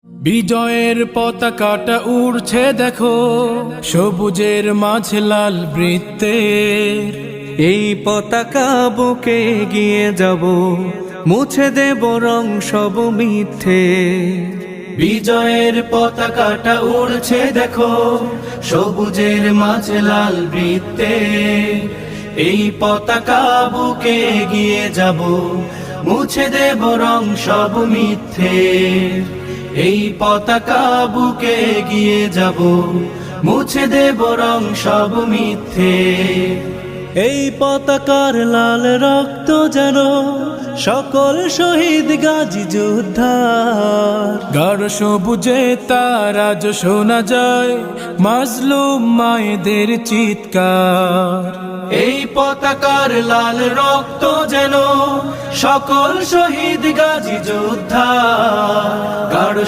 বিজয়ের পতাকাটা উড়ছে দেখো, সবুজের মাঝে লাল বৃত্তের। এই পতাকা বুকে এগিয়ে যাব, মুছে দেব রং সব মিথ্যে। বিজয়ের পতাকাটা উড়ছে দেখো, সবুজের মাঝে লাল বৃত্তের। এই পতাকা বুকে এগিয়ে যাব, মুছে দেব রং সব মিথ্যে। এই পতাকা বুকে এগিয়ে যাব, মুছে দেব রং সব মিথ্যে। এই পতাকার লাল রক্ত যেন সকল শহীদ গাজী যোদ্ধার। গাঢ় সবুজে তার আজ শোনা যায় মাজলুম মায়েদের চিৎকার। এই পতাকার লাল রক্ত যেন সকল শহীদ গাজী যোদ্ধা। গাঢ়